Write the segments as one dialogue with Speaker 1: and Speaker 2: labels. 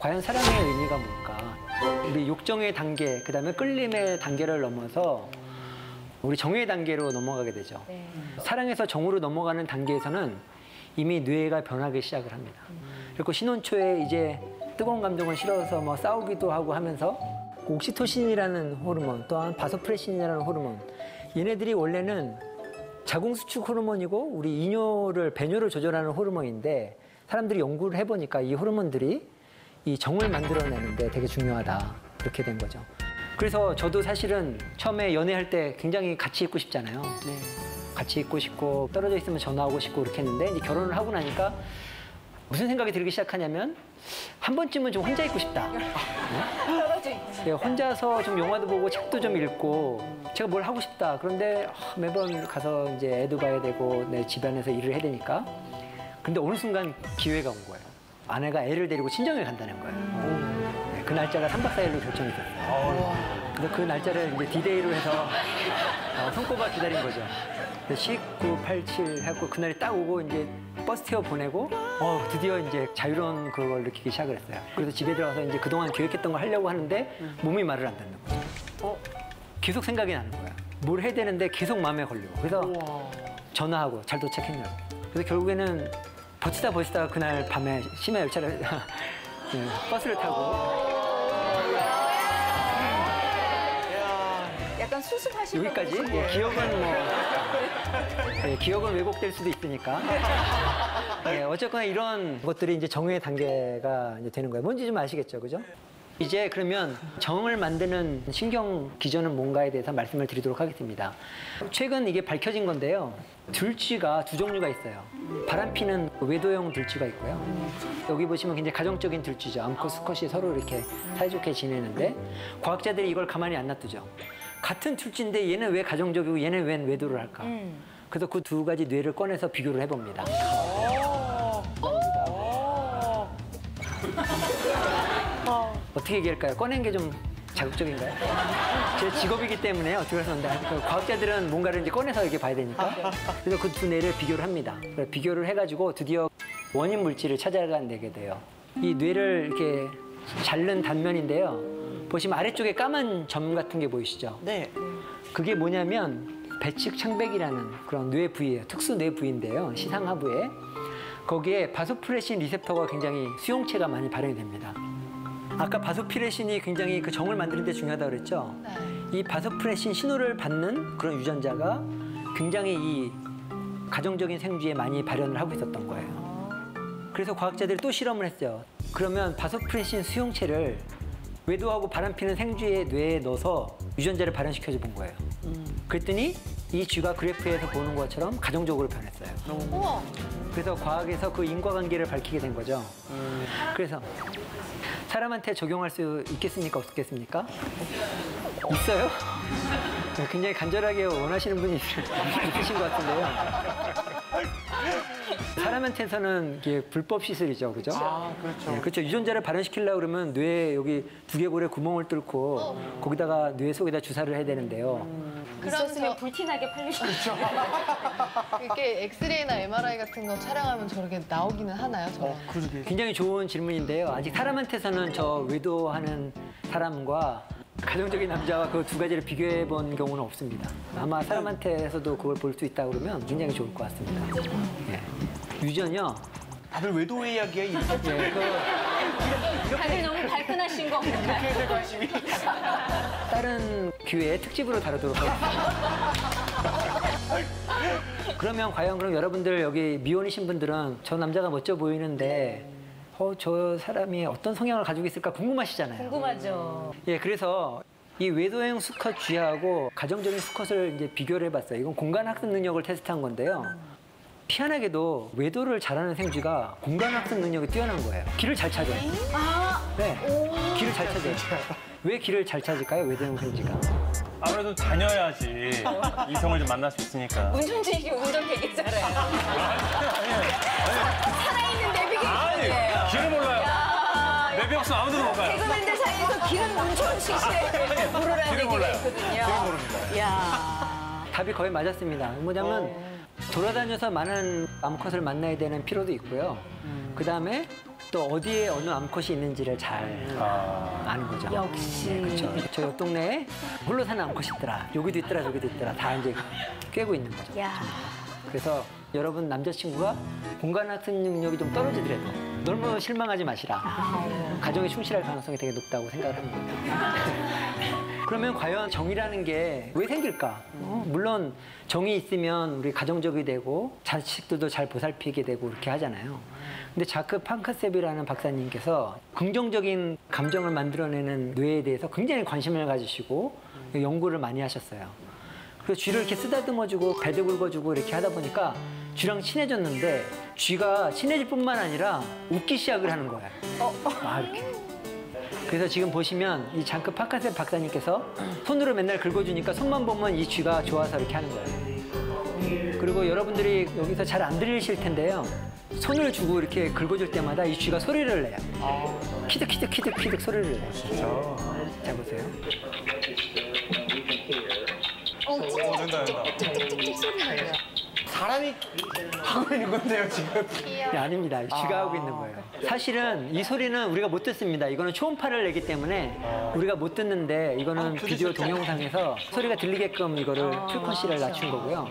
Speaker 1: 과연 사랑의 의미가 뭘까? 우리 욕정의 단계, 그다음에 끌림의 단계를 넘어서 우리 정의 단계로 넘어가게 되죠. 네. 사랑에서 정으로 넘어가는 단계에서는 이미 뇌가 변하기 시작을 합니다. 그리고 신혼 초에 이제 뜨거운 감정을 싫어서 뭐 싸우기도 하고 하면서 옥시토신이라는 호르몬, 또한 바소프레신이라는 호르몬, 얘네들이 원래는 자궁수축 호르몬이고 우리 배뇨를 조절하는 호르몬인데 사람들이 연구를 해보니까 이 호르몬들이 이 정을 만들어내는데 되게 중요하다. 그렇게 된 거죠. 그래서 저도 사실은 처음에 연애할 때 굉장히 같이 있고 싶잖아요. 네. 같이 있고 싶고 떨어져 있으면 전화하고 싶고 그렇게 했는데 이제 결혼을 하고 나니까 무슨 생각이 들기 시작하냐면 한 번쯤은 좀 혼자 있고 싶다. 네? 혼자서 좀 영화도 보고 책도 좀 읽고 제가 뭘 하고 싶다. 그런데 매번 가서 이제 애도 봐야 되고 내 집안에서 일을 해야 되니까. 근데 어느 순간 기회가 온 거예요. 아내가 애를 데리고 친정에 간다는 거예요. 네, 그 날짜가 3박 4일로 결정이 됐어요. 그래서 그 날짜를 이제 디데이로 해서 손꼽아 기다린 거죠. 19, 87 해갖고 그날이 딱 오고 이제 버스 태워 보내고 드디어 이제 자유로운 그걸 느끼기 시작을 했어요. 그래서 집에 들어가서 이제 그동안 계획했던 걸 하려고 하는데 몸이 말을 안 듣는 거예요. 계속 생각이 나는 거예요. 뭘 해야 되는데 계속 마음에 걸리고. 그래서 전화하고 잘 도착했냐고. 그래서 결국에는 버티다 그날 밤에 심야 열차를 네, 버스를 타고
Speaker 2: 약간 수습하신
Speaker 1: 여기까지. 예, 기억은 기억은 왜곡될 수도 있으니까. 예, 어쨌거나 이런 것들이 이제 정의 단계가 이제 되는 거예요. 뭔지 좀 아시겠죠, 그죠? 이제 그러면 정을 만드는 신경 기전은 뭔가에 대해서 말씀을 드리도록 하겠습니다. 최근 이게 밝혀진 건데요. 들쥐가 두 종류가 있어요. 바람피는 외도형 들쥐가 있고요. 여기 보시면 굉장히 가정적인 들쥐죠. 암컷, 수컷이 서로 이렇게 사이좋게 지내는데 과학자들이 이걸 가만히 안 놔두죠. 같은 들쥐인데 얘는 왜 가정적이고 얘는 왜 외도를 할까? 그래서 그 두 가지 뇌를 꺼내서 비교를 해봅니다. 어떻게 얘기할까요? 꺼낸 게 좀 자극적인가요? 제 직업이기 때문에 어떻게 해서 과학자들은 뭔가를 이제 꺼내서 이렇게 봐야 되니까. 그래서 그 두 뇌를 비교를 합니다. 비교를 해가지고 드디어 원인 물질을 찾아내게 돼요. 이 뇌를 이렇게 자른 단면인데요. 보시면 아래쪽에 까만 점 같은 게 보이시죠? 네. 그게 뭐냐면 배측 창백이라는 그런 뇌 부위예요. 특수 뇌 부위인데요. 시상하부에. 거기에 바소프레신 리셉터가 굉장히 수용체가 많이 발현이 됩니다. 아까 바소프레신이 굉장히 그 정을 만드는 데 중요하다고 그랬죠? 네. 이 바소프레신 신호를 받는 그런 유전자가 굉장히 이 가정적인 생쥐에 많이 발현을 하고 있었던 거예요. 그래서 과학자들이 또 실험을 했어요. 그러면 바소프레신 수용체를 외도하고 바람피는 생쥐의 뇌에 넣어서 유전자를 발현시켜줘 본 거예요. 그랬더니 이 쥐가 그래프에서 보는 것처럼 가정적으로 변했어요. 우와. 그래서 과학에서 그 인과관계를 밝히게 된 거죠. 그래서 사람한테 적용할 수 있겠습니까? 없겠습니까? 있어요? 굉장히 간절하게 원하시는 분이 있으신 것 같은데요. 사람한테서는 이게 불법 시술이죠, 그죠?
Speaker 3: 그렇죠.
Speaker 1: 네, 그렇죠. 유전자를 발현시키려고 그러면 뇌에 여기 두개골에 구멍을 뚫고 거기다가 뇌 속에다 주사를 해야 되는데요.
Speaker 2: 있었으면 불티나게 팔리시죠.
Speaker 4: 이렇게 엑스레이나 MRI 같은 거 촬영하면 저렇게 나오기는 하나요?
Speaker 3: 그러게.
Speaker 1: 굉장히 좋은 질문인데요. 아직 사람한테서는 저 외도하는 사람과 가정적인 남자와 그 두 가지를 비교해 본 경우는 없습니다. 아마 사람한테서도 그걸 볼 수 있다 그러면 굉장히 좋을 것 같습니다. 예. 유전이요.
Speaker 3: 다들 외도의 이야기야, 이렇게.
Speaker 1: 예,
Speaker 2: 다들 너무 발끈하신 거 같아요.
Speaker 3: 이렇게 관심이.
Speaker 1: 다른 기회에 특집으로 다루도록 하겠습니다. 그러면 과연 그럼 여러분들 여기 미혼이신 분들은 저 남자가 멋져 보이는데 저 사람이 어떤 성향을 가지고 있을까 궁금하시잖아요.
Speaker 2: 궁금하죠.
Speaker 1: 예, 그래서 이 외도형 수컷 쥐하고 가정적인 수컷을 이제 비교를 해봤어요. 이건 공간학습 능력을 테스트한 건데요. 희한하게도 외도를 잘하는 생쥐가 공간학습 능력이 뛰어난 거예요. 길을 잘 찾아요. 네, 길을 잘 찾아요. 왜 길을 잘 찾을까요, 외도형 생쥐가?
Speaker 5: 아무래도 다녀야지 이성을 좀 만날 수 있으니까.
Speaker 2: 문준지 씨 운전 되게 잘해요. 살아있는 내비게이션이에요.
Speaker 5: 아니, 길을 몰라요. 내비 없으면 아무도 못 가요.
Speaker 2: 개그맨들 사이에서 길은 문준식 씨의 모르라는
Speaker 5: 길을
Speaker 2: 얘기가
Speaker 5: 몰라요.
Speaker 2: 있거든요.
Speaker 5: 길을 모릅니다.
Speaker 2: 이야.
Speaker 1: 답이 거의 맞았습니다. 뭐냐면 돌아다녀서 많은 암컷을 만나야 되는 필요도 있고요. 그다음에 또 어디에 어느 암컷이 있는지를 잘 아는 거죠.
Speaker 2: 역시.
Speaker 1: 그렇죠. 저 옆 동네에 홀로 사는 암컷이 있더라. 여기도 있더라, 저기도 있더라. 다 이제 꿰고 있는 거죠.
Speaker 2: 야.
Speaker 1: 그래서 여러분 남자친구가 공간학습 능력이 좀 떨어지더라도 너무 실망하지 마시라. 가정에 충실할 가능성이 되게 높다고 생각을 합니다. 그러면 과연 정이라는 게 왜 생길까? 물론 정이 있으면 우리 가정적이 되고 자식들도 잘 보살피게 되고 이렇게 하잖아요. 근데 자크 판카셉이라는 박사님께서 긍정적인 감정을 만들어내는 뇌에 대해서 굉장히 관심을 가지시고 연구를 많이 하셨어요. 그래서 쥐를 이렇게 쓰다듬어주고 배도 긁어주고 이렇게 하다 보니까 쥐랑 친해졌는데 쥐가 친해질 뿐만 아니라 웃기 시작을 하는 거예요. 이렇게. 그래서 지금 보시면 이 장크 파카셉 박사님께서 손으로 맨날 긁어주니까 손만 보면 이 쥐가 좋아서 이렇게 하는 거예요. 그리고 여러분들이 여기서 잘 안 들리실 텐데요. 손을 주고 이렇게 긁어줄 때마다 이 쥐가 소리를 내요. 키득키득 소리를 내요.
Speaker 5: 진짜.
Speaker 1: 자, 보세요.
Speaker 5: 된다.
Speaker 4: 찍찍찍 소리 나요.
Speaker 3: 사람이 하고 있는 건데요, 지금.
Speaker 1: 네, 아닙니다. 쥐가 하고 있는 거예요. 사실은 이 소리는 우리가 못 듣습니다. 이거는 초음파를 내기 때문에 우리가 못 듣는데 이거는 비디오 동영상에서 소리가 들리게끔 이거를 프리퀀시를 낮춘 거고요.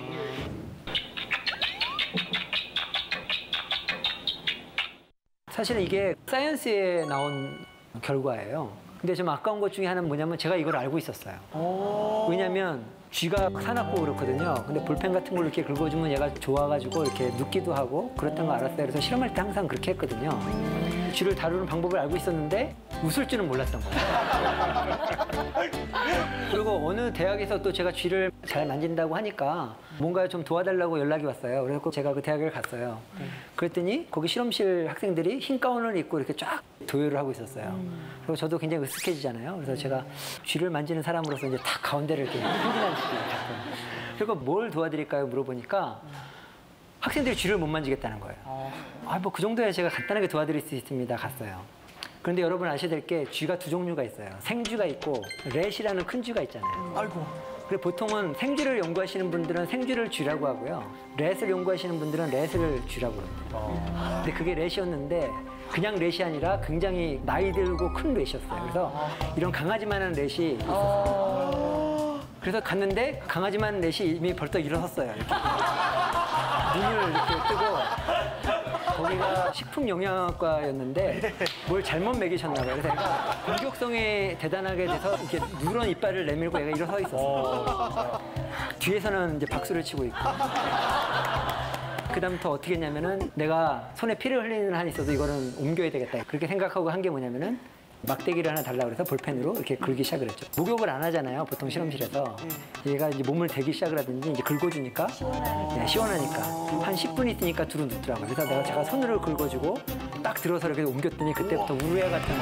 Speaker 1: 사실은 이게 사이언스에 나온 결과예요. 근데 좀 아까운 것 중에 하나는 뭐냐면 제가 이걸 알고 있었어요. 왜냐면 쥐가 사납고 그렇거든요. 근데 볼펜 같은 걸로 이렇게 긁어주면 얘가 좋아가지고 이렇게 눕기도 하고 그렇다는 거 알았어요. 그래서 실험할 때 항상 그렇게 했거든요. 쥐를 다루는 방법을 알고 있었는데 웃을 줄은 몰랐던 거예요. 그리고 어느 대학에서 또 제가 쥐를 잘 만진다고 하니까 뭔가 좀 도와달라고 연락이 왔어요. 그래서 제가 그 대학을 갔어요. 그랬더니 거기 실험실 학생들이 흰 가운을 입고 이렇게 쫙 도열을 하고 있었어요. 그리고 저도 굉장히 으쓱해지잖아요. 그래서 제가 쥐를 만지는 사람으로서 이제 탁 가운데를 이렇게 흥분한 식으로 갔거든요. 그리고 뭘 도와드릴까요? 물어보니까 학생들이 쥐를 못 만지겠다는 거예요. 뭐 그 정도야 제가 간단하게 도와드릴 수 있습니다. 갔어요. 그런데 여러분 아셔야 될 게 쥐가 두 종류가 있어요. 생쥐가 있고 렛이라는 큰 쥐가 있잖아요.
Speaker 3: 아이고.
Speaker 1: 그래 보통은 생쥐를 연구하시는 분들은 생쥐를 쥐라고 하고요. 렛을 연구하시는 분들은 렛을 쥐라고 합니다. 근데 그게 렛이었는데 그냥 렛이 아니라 굉장히 나이 들고 큰 렛이었어요. 그래서 이런 강아지만한 렛이 있었어요. 그래서 갔는데 강아지만한 렛이 이미 벌떡 일어섰어요. 이렇게. 눈을 이렇게 뜨고 거기가 식품영양학과였는데 뭘 잘못 먹이셨나 봐요. 그래서 얘가 공격성이 대단하게 돼서 이렇게 누런 이빨을 내밀고 얘가 일어서 있었어요. 뒤에서는 이제 박수를 치고 있고. 그다음부터 어떻게 했냐면은 내가 손에 피를 흘리는 한이 있어도 이거는 옮겨야 되겠다. 그렇게 생각하고 한 게 뭐냐면은 막대기를 하나 달라고 해서 볼펜으로 이렇게 긁기 시작을 했죠. 목욕을 안 하잖아요, 보통 실험실에서. 얘가 이제 몸을 대기 시작을 하든지 이제 긁어주니까 네, 시원하니까 한 10분 있으니까 두루 눕더라고요. 그래서 제가 손으로 긁어주고 딱 들어서 이렇게 옮겼더니 그때부터 우루야 같은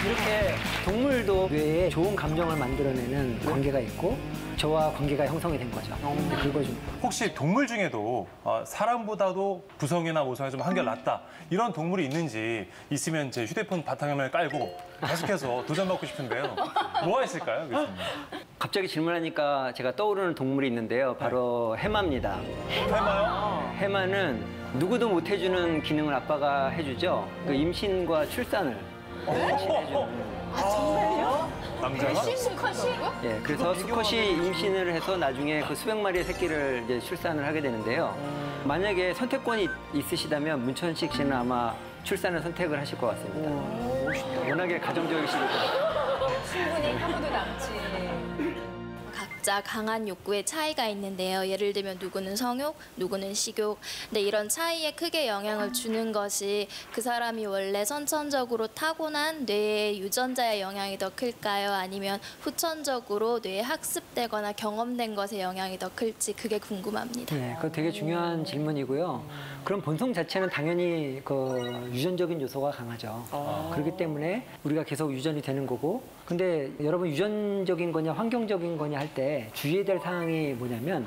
Speaker 1: 이렇게 동물도 뇌에 좋은 감정을 만들어내는 관계가 있고 저와 관계가 형성이 된 거죠. 긁어줍니다.
Speaker 5: 혹시 동물 중에도 사람보다도 구성이나 모성이 좀 한결 낫다 이런 동물이 있는지 있으면 제 휴대폰 바탕화면을 깔고 계속해서 도전받고 싶은데요. 뭐가 있을까요, 교수님?
Speaker 1: 갑자기 질문하니까 제가 떠오르는 동물이 있는데요. 바로 해마입니다.
Speaker 5: 해마요?
Speaker 1: 해마는 누구도 못 해주는 기능을 아빠가 해주죠. 그 임신과 출산을 같이 해주는.
Speaker 5: 남자가?
Speaker 1: 예, 그래서 수컷이 임신을 해서 나중에 그 수백 마리의 새끼를 이제 출산을 하게 되는데요. 만약에 선택권이 있으시다면 문천식 씨는 아마 출산을 선택을 하실 것 같습니다. 워낙에 가정적이시니까.
Speaker 2: 충분히 하고도 남지.
Speaker 6: 각자 강한 욕구의 차이가 있는데요. 예를 들면 누구는 성욕, 누구는 식욕. 근데 이런 차이에 크게 영향을 주는 것이 그 사람이 원래 선천적으로 타고난 뇌의 유전자의 영향이 더 클까요? 아니면 후천적으로 뇌에 학습되거나 경험된 것의 영향이 더 클지 그게 궁금합니다.
Speaker 1: 네, 그거 되게 중요한 질문이고요. 그럼 본성 자체는 당연히 그 유전적인 요소가 강하죠. 그렇기 때문에 우리가 계속 유전이 되는 거고. 근데 여러분 유전적인 거냐 환경적인 거냐 할 때 주의해야 될 사항이 뭐냐면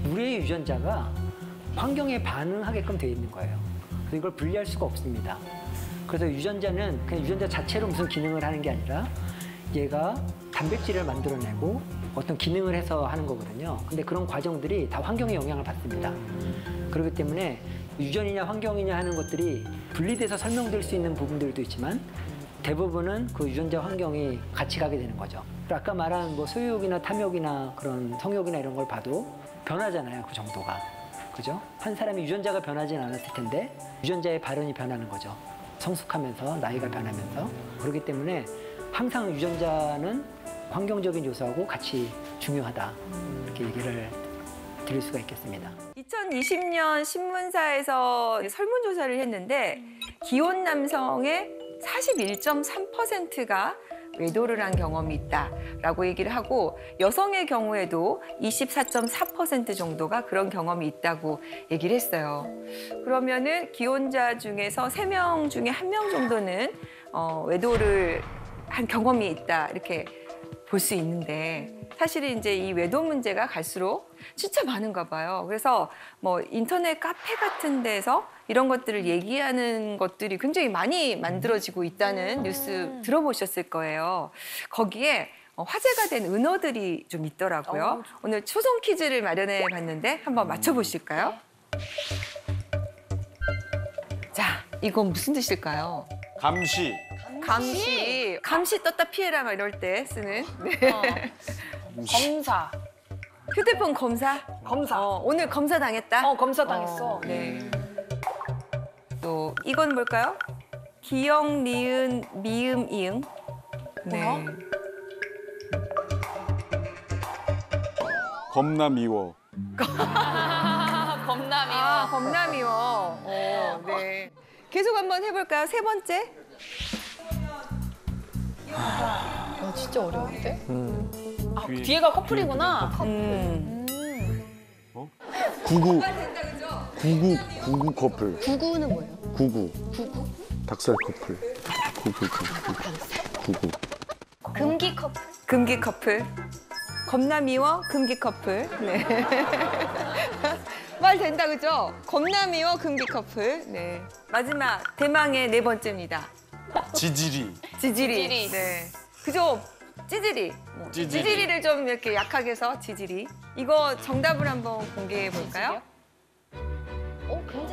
Speaker 1: 우리의 유전자가 환경에 반응하게끔 돼 있는 거예요. 그래서 이걸 분리할 수가 없습니다. 그래서 유전자는 그냥 유전자 자체로 무슨 기능을 하는 게 아니라 얘가 단백질을 만들어내고 어떤 기능을 해서 하는 거거든요. 근데 그런 과정들이 다 환경의 영향을 받습니다. 그렇기 때문에 유전이냐 환경이냐 하는 것들이 분리돼서 설명될 수 있는 부분들도 있지만 대부분은 그 유전자 환경이 같이 가게 되는 거죠. 아까 말한 뭐 소유욕이나 탐욕이나 그런 성욕이나 이런 걸 봐도 변하잖아요, 그 정도가. 그죠? 한 사람이 유전자가 변하진 않았을 텐데 유전자의 발현이 변하는 거죠. 성숙하면서 나이가 변하면서. 그렇기 때문에 항상 유전자는 환경적인 요소하고 같이 중요하다. 이렇게 얘기를 드릴 수가 있겠습니다.
Speaker 2: 2020년 신문사에서 설문조사를 했는데 기혼 남성의 41.3%가 외도를 한 경험이 있다라고 얘기를 하고 여성의 경우에도 24.4% 정도가 그런 경험이 있다고 얘기를 했어요. 그러면은 기혼자 중에서 3명 중에 1명 정도는 외도를 한 경험이 있다 이렇게 볼 수 있는데 사실은 이제 이 외도 문제가 갈수록 진짜 많은가 봐요. 그래서 뭐 인터넷 카페 같은 데서 이런 것들을 얘기하는 것들이 굉장히 많이 만들어지고 있다는 뉴스 들어보셨을 거예요. 거기에 화제가 된 은어들이 좀 있더라고요. 오늘 초성 퀴즈를 마련해 봤는데 한번 맞춰보실까요? 자, 이건 무슨 뜻일까요?
Speaker 3: 감시.
Speaker 2: 감시 떴다 피해라 막 이럴 때 쓰는. 네.
Speaker 7: 검사.
Speaker 2: 휴대폰 검사? 오늘 검사 당했다?
Speaker 7: 검사 당했어.
Speaker 2: 네. 또 이건 뭘까요? 기역, 니은, 미음, 이응. 네.
Speaker 3: 겁나 미워.
Speaker 7: 검남이요.
Speaker 2: 겁나 미워. 네. 계속 한번 해볼까요? 세 번째.
Speaker 4: 진짜 어려운데?
Speaker 7: 뒤에가 커플이구나.
Speaker 3: 구구 커플.
Speaker 4: 구구는 뭐예요?
Speaker 3: 구구. 닭살 커플. 구구.
Speaker 4: 금기 커플?
Speaker 2: 금기 커플. 겁나 미워, 금기 커플. 네. 말 된다, 그죠? 겁나 미워, 금기 커플. 네. 마지막, 대망의 네 번째입니다.
Speaker 3: 지지리.
Speaker 2: 지지리. 네. 그죠? 찌질이.
Speaker 3: 찌질이.
Speaker 2: 찌질이를 좀 이렇게 약하게 해서 지지리. 이거 정답을 한번 공개해 볼까요?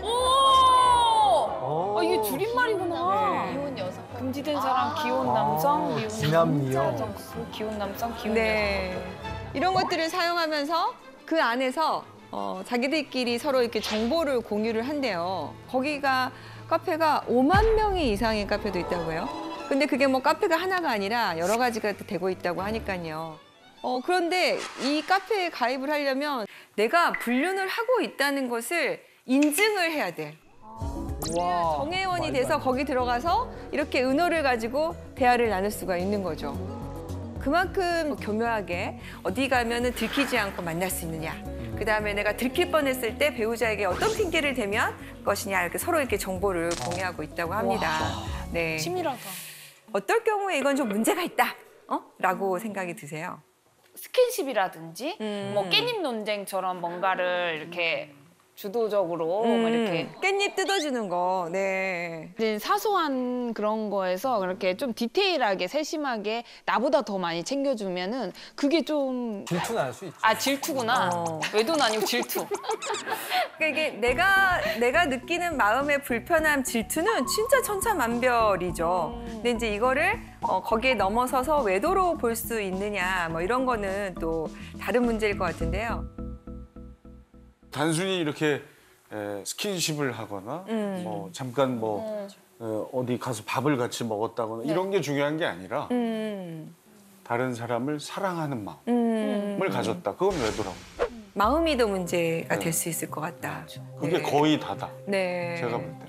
Speaker 7: 오! 이게 줄임말이구나.
Speaker 4: 이혼 여성.
Speaker 7: 금지된 사람, 기혼 남성, 미혼
Speaker 1: 진남미요.
Speaker 7: 정수, 기혼 남성, 기혼
Speaker 2: 네. 이런 것들을 사용하면서 그 안에서 자기들끼리 서로 이렇게 정보를 공유를 한대요. 거기가 카페가 5만 명이 이상의 카페도 있다고 해요. 근데 그게 뭐 카페가 하나가 아니라 여러 가지가 되고 있다고 하니까요. 그런데 이 카페에 가입을 하려면 내가 불륜을 하고 있다는 것을 인증을 해야 돼. 정회원이 돼서 거기 들어가서 이렇게 은어를 가지고 대화를 나눌 수가 있는 거죠. 그만큼 교묘하게 어디 가면은 들키지 않고 만날 수 있느냐. 그다음에 내가 들킬 뻔했을 때 배우자에게 어떤 핑계를 대면 것이냐 이렇게 서로 이렇게 정보를 공유하고 있다고 합니다. 네.
Speaker 7: 치밀하다.
Speaker 2: 어떨 경우에 이건 좀 문제가 있다. 라고 생각이 드세요?
Speaker 7: 스킨십이라든지 뭐 깻잎 논쟁처럼 뭔가를 이렇게 주도적으로 뭐 이렇게
Speaker 2: 깻잎 뜯어주는 거. 네.
Speaker 7: 이제 사소한 그런 거에서 그렇게 좀 디테일하게 세심하게 나보다 더 많이 챙겨주면은 그게 좀
Speaker 1: 질투 날 수 있죠.
Speaker 7: 질투구나. 외도는 아니고 질투.
Speaker 2: 그러니까 이게 내가 느끼는 마음의 불편함, 질투는 진짜 천차만별이죠. 근데 이제 이거를 거기에 넘어서서 외도로 볼 수 있느냐, 뭐 이런 거는 또 다른 문제일 것 같은데요.
Speaker 3: 단순히 이렇게 스킨십을 하거나 뭐 잠깐 어디 가서 밥을 같이 먹었다거나 이런 게 중요한 게 아니라 다른 사람을 사랑하는 마음을 가졌다. 그건 외도라고.
Speaker 2: 마음이 더 문제가 될 수 있을 것 같다.
Speaker 3: 그게
Speaker 2: 네.
Speaker 3: 거의 다다.
Speaker 2: 네.
Speaker 3: 제가 볼 때.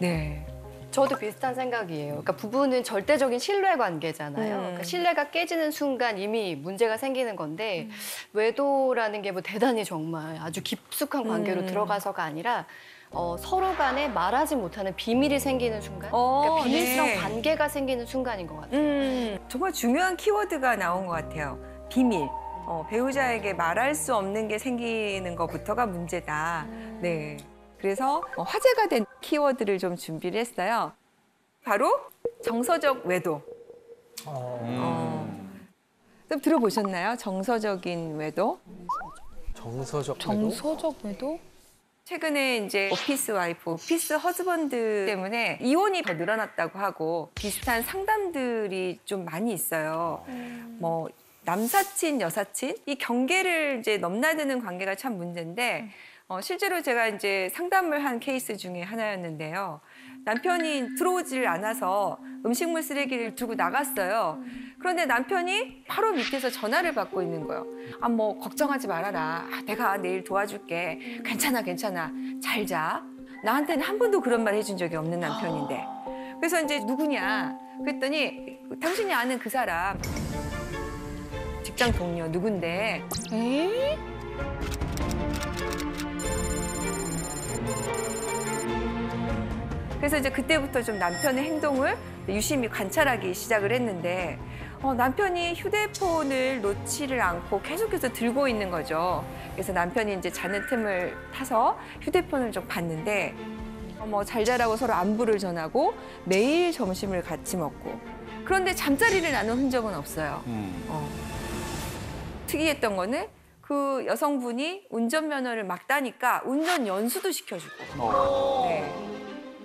Speaker 2: 네.
Speaker 4: 저도 비슷한 생각이에요. 그러니까 부부는 절대적인 신뢰 관계잖아요. 그러니까 신뢰가 깨지는 순간 이미 문제가 생기는 건데 외도라는 게 뭐 대단히 정말 아주 깊숙한 관계로 들어가서가 아니라 서로 간에 말하지 못하는 비밀이 생기는 순간, 그러니까 비밀스러운
Speaker 2: 네.
Speaker 4: 관계가 생기는 순간인 것 같아요.
Speaker 2: 정말 중요한 키워드가 나온 것 같아요. 비밀. 배우자에게 말할 수 없는 게 생기는 것부터가 문제다. 네. 그래서 화제가 된 키워드를 좀 준비를 했어요. 바로 정서적 외도. 좀 들어보셨나요? 정서적인 외도?
Speaker 1: 정서적
Speaker 7: 정서적 외도?
Speaker 2: 최근에 이제 오피스 와이프, 오피스 허즈번드 때문에 이혼이 더 늘어났다고 하고 비슷한 상담들이 좀 많이 있어요. 뭐 남사친, 여사친 이 경계를 이제 넘나드는 관계가 참 문제인데 실제로 제가 이제 상담을 한 케이스 중에 하나였는데요. 남편이 들어오질 않아서 음식물 쓰레기를 두고 나갔어요. 그런데 남편이 바로 밑에서 전화를 받고 있는 거예요. 아, 뭐 걱정하지 말아라. 아, 내가 내일 도와줄게. 괜찮아, 괜찮아. 잘 자. 나한테는 한 번도 그런 말 해준 적이 없는 남편인데. 그래서 이제 누구냐? 그랬더니 당신이 아는 그 사람 직장 동료 누군데?
Speaker 7: 에이?
Speaker 2: 그래서 이제 그때부터 좀 남편의 행동을 유심히 관찰하기 시작을 했는데 남편이 휴대폰을 놓지를 않고 계속해서 들고 있는 거죠. 그래서 남편이 이제 자는 틈을 타서 휴대폰을 좀 봤는데 뭐 잘 자라고 서로 안부를 전하고 매일 점심을 같이 먹고 그런데 잠자리를 나눈 흔적은 없어요. 특이했던 거는 그 여성분이 운전면허를 막 따니까 운전 연수도 시켜주고. 네.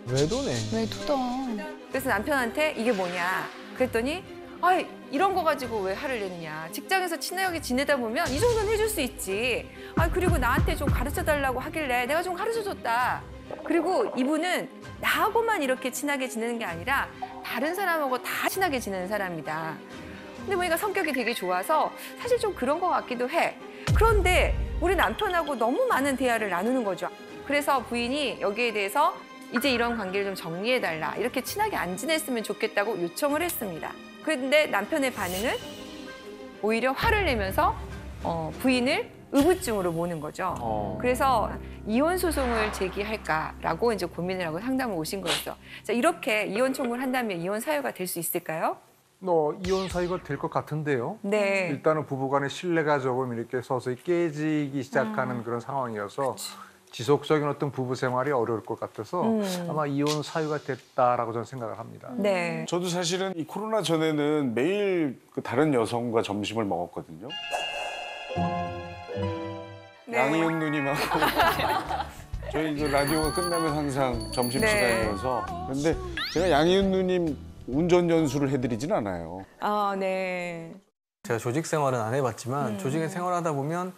Speaker 8: 외도네.
Speaker 7: 외도다.
Speaker 2: 그래서 남편한테 이게 뭐냐 그랬더니 아 이런 거 가지고 왜 화를 내느냐 직장에서 친하게 지내다 보면 이 정도는 해줄 수 있지 아 그리고 나한테 좀 가르쳐 달라고 하길래 내가 좀 가르쳐 줬다 그리고 이분은 나하고만 이렇게 친하게 지내는 게 아니라 다른 사람하고 다 친하게 지내는 사람이다 근데 보니까 성격이 되게 좋아서 사실 좀 그런 거 같기도 해 그런데 우리 남편하고 너무 많은 대화를 나누는 거죠 그래서 부인이 여기에 대해서 이제 이런 관계를 좀 정리해달라. 이렇게 친하게 안 지냈으면 좋겠다고 요청을 했습니다. 그런데 남편의 반응은 오히려 화를 내면서 부인을 의부증으로 모는 거죠. 그래서 이혼 소송을 제기할까라고 이제 고민을 하고 상담을 오신 거였어. 자, 이렇게 이혼 청구를 한다면 이혼 사유가 될 수 있을까요?
Speaker 8: 이혼 사유가 될 것 같은데요.
Speaker 2: 네.
Speaker 8: 일단은 부부간의 신뢰가 조금 이렇게 서서히 깨지기 시작하는 그런 상황이어서 지속적인 어떤 부부 생활이 어려울 것 같아서 아마 이혼 사유가 됐다라고 저는 생각을 합니다.
Speaker 2: 네.
Speaker 3: 저도 사실은 이 코로나 전에는 매일 그 다른 여성과 점심을 먹었거든요.
Speaker 2: 네.
Speaker 3: 양희은 누님하고 저희 그 라디오가 끝나면 항상 점심시간이어서 그런데 제가 양희은 누님 운전 연수를 해드리진 않아요.
Speaker 2: 아, 네.
Speaker 9: 제가 조직 생활은 안 해봤지만 조직에 생활하다 보면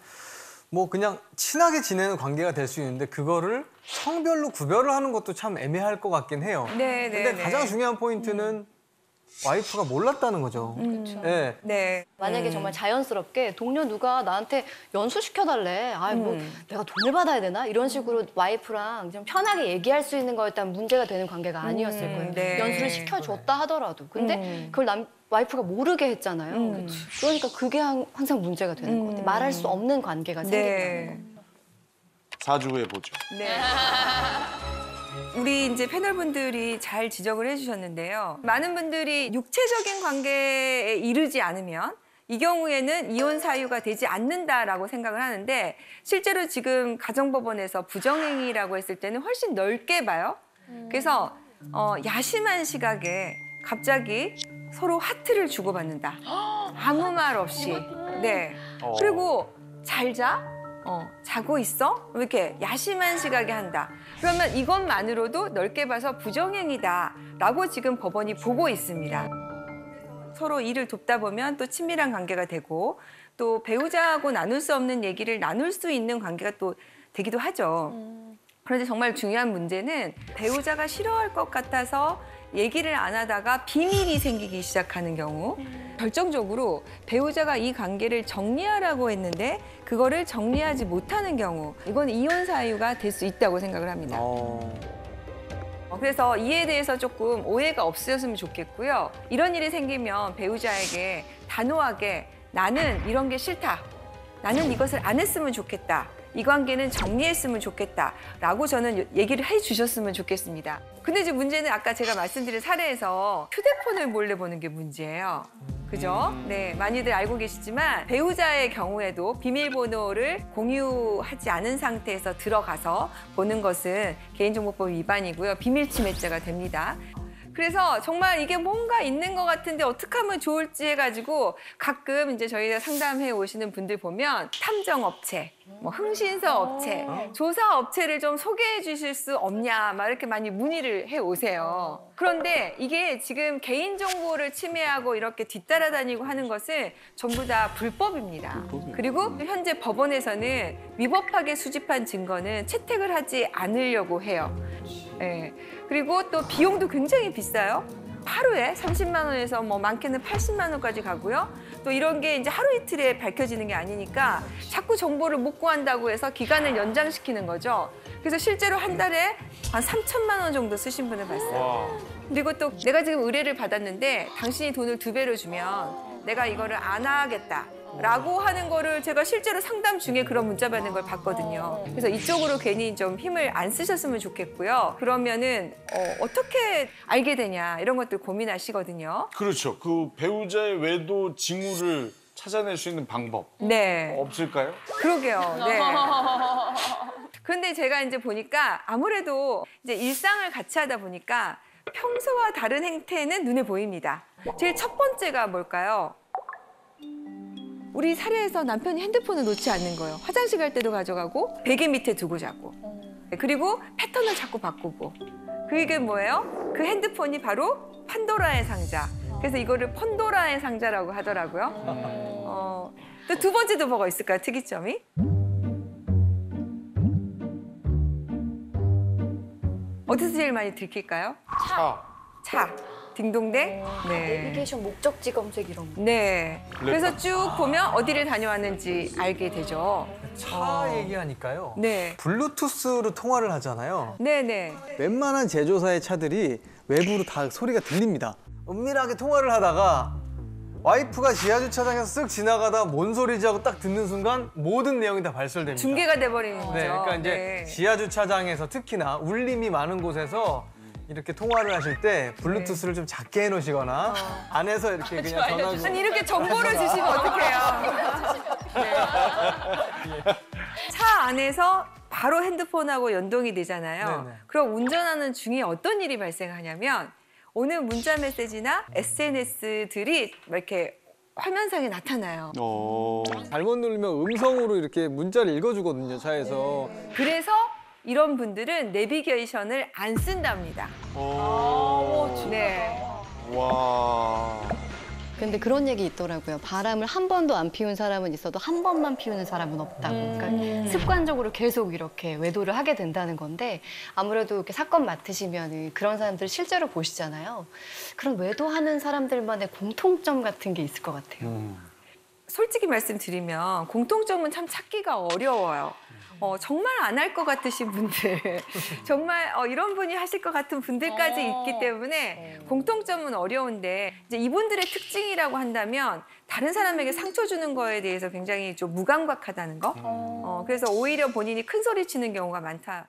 Speaker 9: 뭐 그냥 친하게 지내는 관계가 될 수 있는데 그거를 성별로 구별을 하는 것도 참 애매할 것 같긴 해요.
Speaker 2: 네, 네.
Speaker 9: 근데 가장 중요한 포인트는 와이프가 몰랐다는 거죠. 네.
Speaker 2: 네.
Speaker 4: 만약에 정말 자연스럽게 동료 누가 나한테 연수시켜달래. 아, 뭐 내가 돈을 받아야 되나? 이런 식으로 와이프랑 좀 편하게 얘기할 수 있는 거였다면 문제가 되는 관계가 아니었을 거예요.
Speaker 2: 네.
Speaker 4: 연수를 시켜줬다 하더라도. 근데 그걸 와이프가 모르게 했잖아요. 그러니까 그게 항상 문제가 되는 것 같아요. 말할 수 없는 관계가 생긴다는 거.
Speaker 3: 4주 후에 보죠.
Speaker 2: 네. 우리 이제 패널분들이 잘 지적을 해주셨는데요. 많은 분들이 육체적인 관계에 이르지 않으면 이 경우에는 이혼 사유가 되지 않는다라고 생각을 하는데 실제로 지금 가정법원에서 부정행위라고 했을 때는 훨씬 넓게 봐요. 그래서 야심한 시각에 갑자기 서로 하트를 주고받는다. 아무 말 없이. 네. 그리고 잘 자? 자고 있어? 이렇게 야심한 시각에 한다. 그러면 이것만으로도 넓게 봐서 부정행위다라고 지금 법원이 보고 있습니다. 서로 일을 돕다 보면 또 친밀한 관계가 되고 또 배우자하고 나눌 수 없는 얘기를 나눌 수 있는 관계가 또 되기도 하죠. 그런데 정말 중요한 문제는 배우자가 싫어할 것 같아서 얘기를 안 하다가 비밀이 생기기 시작하는 경우 결정적으로 배우자가 이 관계를 정리하라고 했는데 그거를 정리하지 못하는 경우 이건 이혼 사유가 될 수 있다고 생각을 합니다. 그래서 이에 대해서 조금 오해가 없으셨으면 좋겠고요. 이런 일이 생기면 배우자에게 단호하게 나는 이런 게 싫다. 나는 이것을 안 했으면 좋겠다. 이 관계는 정리했으면 좋겠다라고 저는 얘기를 해주셨으면 좋겠습니다. 근데 이제 문제는 아까 제가 말씀드린 사례에서 휴대폰을 몰래 보는 게 문제예요. 그죠? 네, 많이들 알고 계시지만 배우자의 경우에도 비밀번호를 공유하지 않은 상태에서 들어가서 보는 것은 개인정보법 위반이고요. 비밀침해죄가 됩니다. 그래서 정말 이게 뭔가 있는 것 같은데 어떻게 하면 좋을지 해가지고 가끔 이제 저희가 상담해 오시는 분들 보면 탐정업체, 뭐 흥신소 업체, 조사 업체를 좀 소개해 주실 수 없냐 막 이렇게 많이 문의를 해 오세요. 그런데 이게 지금 개인정보를 침해하고 이렇게 뒤따라다니고 하는 것은 전부 다 불법입니다. 그리고 현재 법원에서는 위법하게 수집한 증거는 채택을 하지 않으려고 해요. 네. 그리고 또 비용도 굉장히 비싸요. 하루에 30만 원에서 뭐 많게는 80만 원까지 가고요. 또 이런 게 이제 하루 이틀에 밝혀지는 게 아니니까 자꾸 정보를 못 구한다고 해서 기간을 연장시키는 거죠. 그래서 실제로 한 달에 한 3천만 원 정도 쓰신 분을 봤어요. 그리고 또 내가 지금 의뢰를 받았는데 당신이 돈을 2배로 주면 내가 이거를 안 하겠다. 라고 하는 거를 제가 실제로 상담 중에 그런 문자 받는 걸 봤거든요. 그래서 이쪽으로 괜히 좀 힘을 안 쓰셨으면 좋겠고요. 그러면은 어떻게 알게 되냐 이런 것들 고민하시거든요.
Speaker 3: 그렇죠. 그 배우자의 외도 징후를 찾아낼 수 있는 방법
Speaker 2: 네.
Speaker 3: 없을까요?
Speaker 2: 그러게요. 네. 그런데 제가 이제 보니까 아무래도 이제 일상을 같이 하다 보니까 평소와 다른 행태는 눈에 보입니다. 제일 첫 번째가 뭘까요? 우리 사례에서 남편이 핸드폰을 놓지 않는 거예요. 화장실 갈 때도 가져가고 베개 밑에 두고 자고. 그리고 패턴을 자꾸 바꾸고. 그게 뭐예요? 그 핸드폰이 바로 판도라의 상자. 그래서 이거를 펀도라의 상자라고 하더라고요. 또 두 번째도 뭐가 있을까요? 특이점이? 어디서 제일 많이 들킬까요? 차. 딩동댕. 네.
Speaker 4: 내비게이션 목적지 검색 이런 거.
Speaker 2: 네. 그래서 쭉 보면 어디를 다녀왔는지 알게 되죠.
Speaker 9: 차 얘기하니까요.
Speaker 2: 네.
Speaker 9: 블루투스로 통화를 하잖아요.
Speaker 2: 네네.
Speaker 9: 웬만한 제조사의 차들이 외부로 다 소리가 들립니다. 은밀하게 통화를 하다가 와이프가 지하주차장에서 쓱 지나가다 뭔 소리지 하고 딱 듣는 순간 모든 내용이 다 발설됩니다.
Speaker 2: 중계가 돼버리는 거죠.
Speaker 9: 네, 그러니까 이제
Speaker 2: 네.
Speaker 9: 지하주차장에서 특히나 울림이 많은 곳에서 이렇게 통화를 하실 때 블루투스를 좀 작게 해놓으시거나 안에서 이렇게 그냥 전화기
Speaker 2: 아니 이렇게 정보를 주시면 어떡해요. 네. 차 안에서 바로 핸드폰하고 연동이 되잖아요.
Speaker 9: 네네.
Speaker 2: 그럼 운전하는 중에 어떤 일이 발생하냐면 오는 문자 메시지나 SNS들이 이렇게 화면상에 나타나요.
Speaker 9: 잘못 누르면 음성으로 이렇게 문자를 읽어주거든요, 차에서.
Speaker 2: 그래서 이런 분들은 내비게이션을 안 쓴답니다. 네.
Speaker 3: 와.
Speaker 4: 근데 그런 얘기 있더라고요. 바람을 한 번도 안 피운 사람은 있어도 한 번만 피우는 사람은 없다고. 그러니까 습관적으로 계속 이렇게 외도를 하게 된다는 건데 아무래도 이렇게 사건 맡으시면 그런 사람들 실제로 보시잖아요. 그런 외도하는 사람들만의 공통점 같은 게 있을 것 같아요.
Speaker 2: 솔직히 말씀드리면 공통점은 참 찾기가 어려워요. 정말 안 할 것 같으신 분들, 정말 이런 분이 하실 것 같은 분들까지 있기 때문에 공통점은 어려운데 이제 이분들의 특징이라고 한다면 다른 사람에게 상처 주는 거에 대해서 굉장히 좀 무감각하다는 거. 그래서 오히려 본인이 큰 소리 치는 경우가 많다.